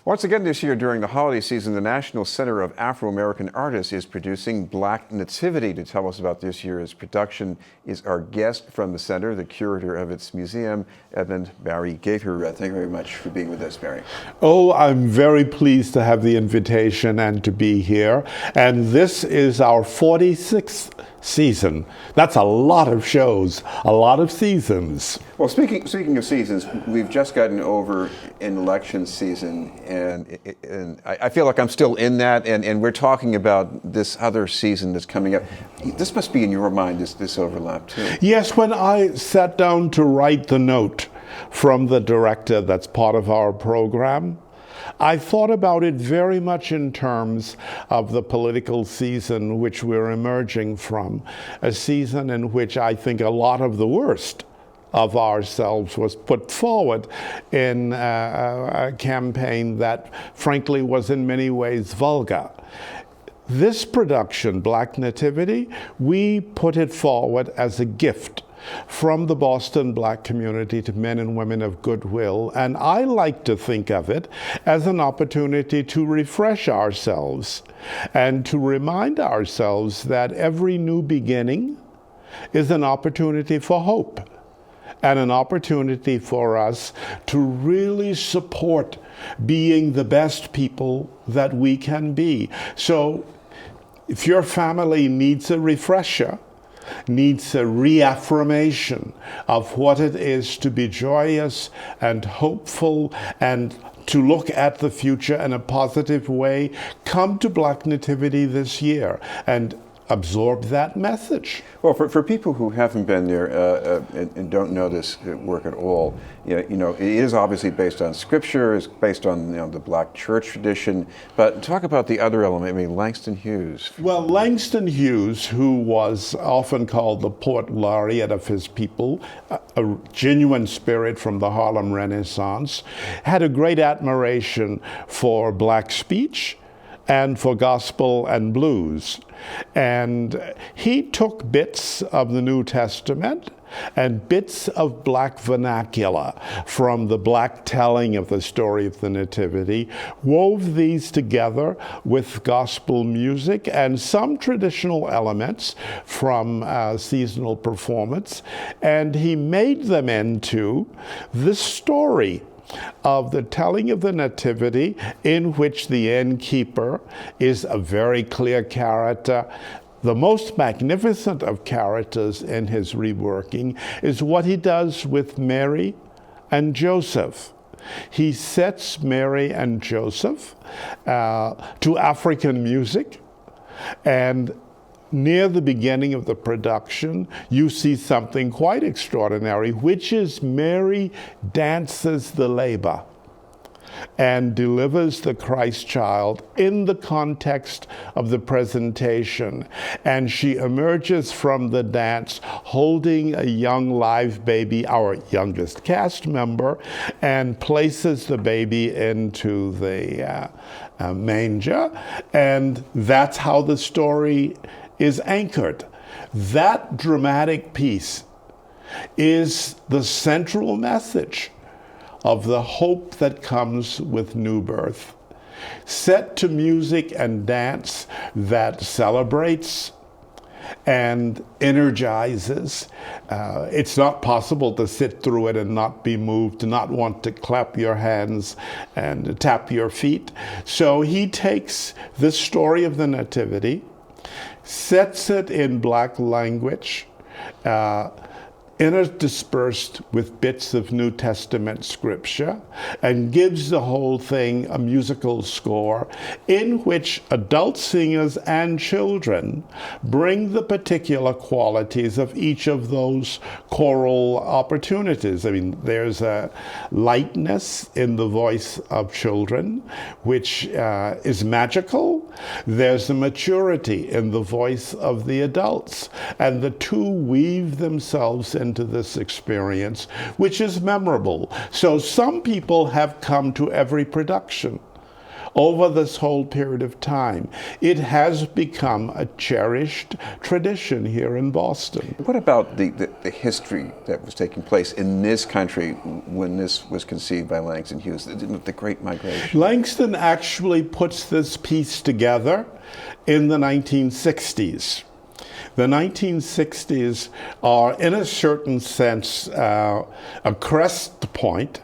Once again this year during the holiday season, the National Center of Afro-American Artists is producing Black Nativity. To tell us about this year's production is our guest from the center, the curator of its museum, Edmund Barry Gaither. Thank you very much for being with us, Barry. Oh, I'm very pleased to have the invitation and to be here. And this is our 46th season. That's a lot of shows, a lot of seasons. Well, speaking of seasons, we've just gotten over an election season, and I feel like I'm still in that, and we're talking about this other season that's coming up. This must be in your mind, this overlap, too. Yes, when I sat down to write the note from the director that's part of our program, I thought about it very much in terms of the political season which we're emerging from, a season in which I think a lot of the worst of ourselves was put forward in a campaign that frankly was in many ways vulgar. This production, Black Nativity, we put it forward as a gift from the Boston Black community to men and women of goodwill, and I like to think of it as an opportunity to refresh ourselves and to remind ourselves that every new beginning is an opportunity for hope and an opportunity for us to really support being the best people that we can be. So if your family needs a refresher, needs a reaffirmation of what it is to be joyous and hopeful and to look at the future in a positive way, come to Black Nativity this year and absorb that message. Well, for people who haven't been there and don't know this work at all, you know, it is obviously based on scripture, it's based on the Black church tradition, but talk about the other element, I mean, Langston Hughes. Well, Langston Hughes, who was often called the poet laureate of his people, a genuine spirit from the Harlem Renaissance, had a great admiration for Black speech and for gospel and blues. And he took bits of the New Testament and bits of Black vernacular from the Black telling of the story of the Nativity, wove these together with gospel music and some traditional elements from seasonal performance, and he made them into this story of the telling of the Nativity, in which the innkeeper is a very clear character. The most magnificent of characters in his reworking is what he does with Mary and Joseph. He sets Mary and Joseph to African music, and near the beginning of the production, you see something quite extraordinary, which is Mary dances the labor and delivers the Christ child in the context of the presentation. And she emerges from the dance holding a young live baby, our youngest cast member, and places the baby into the manger. And that's how the story is anchored. That dramatic piece is the central message of the hope that comes with new birth, set to music and dance that celebrates and energizes. It's not possible to sit through it and not be moved, to not want to clap your hands and tap your feet. So he takes this story of the Nativity, sets it in Black language, interspersed with bits of New Testament scripture, and gives the whole thing a musical score in which adult singers and children bring the particular qualities of each of those choral opportunities. I mean, there's a lightness in the voice of children, which is magical. There's a maturity in the voice of the adults, and the two weave themselves into this experience, which is memorable. So some people have come to every production over this whole period of time. It has become a cherished tradition here in Boston. What about the history that was taking place in this country when this was conceived by Langston Hughes, the Great Migration? Langston actually puts this piece together in the 1960s. The 1960s are, in a certain sense, a crest point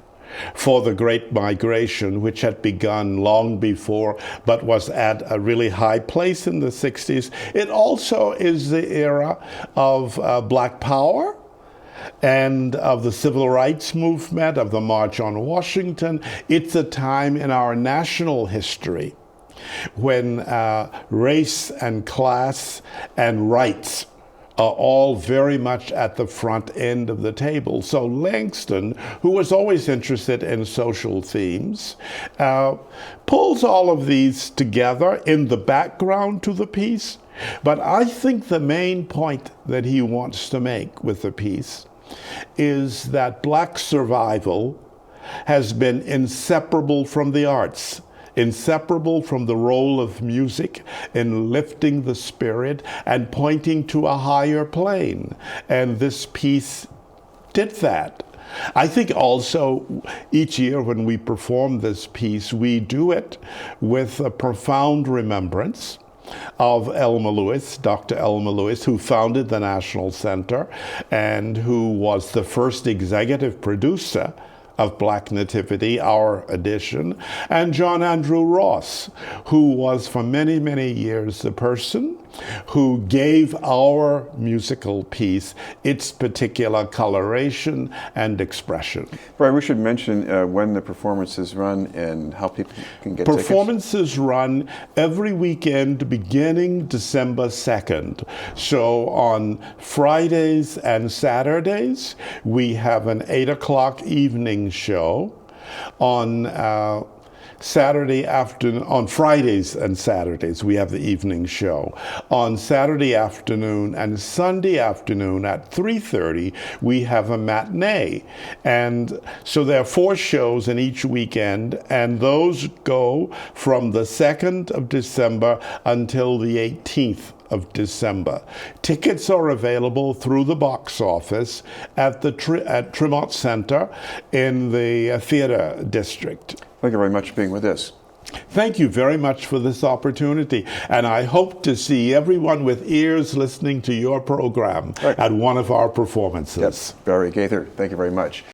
for the Great Migration, which had begun long before, but was at a really high place in the 60s. It also is the era of Black Power and of the Civil Rights Movement, of the March on Washington. It's a time in our national history when race and class and rights are all very much at the front end of the table. So Langston, who was always interested in social themes, pulls all of these together in the background to the piece. But I think the main point that he wants to make with the piece is that Black survival has been inseparable from the arts, inseparable from the role of music in lifting the spirit and pointing to a higher plane. And this piece did that. I think also each year when we perform this piece, we do it with a profound remembrance of Elma Lewis, Dr. Elma Lewis, who founded the National Center and who was the first executive producer of Black Nativity, our edition, and John Andrew Ross, who was for many, many years the person who gave our musical piece its particular coloration and expression. Brian, we should mention when the performances run and how people can get tickets. Performances run every weekend beginning December 2nd. So on Fridays and Saturdays, we have an 8 o'clock evening show. On on Fridays and Saturdays, we have the evening show. On Saturday afternoon and Sunday afternoon at 3:30, we have a matinee. And so there are 4 shows in each weekend, and those go from the 2nd of December until the 18th of December. Tickets are available through the box office at Tremont Center in the theater district. Thank you very much for being with us. Thank you very much for this opportunity, and I hope to see everyone with ears listening to your program at one of our performances. Yes, Barry Gaither, thank you very much.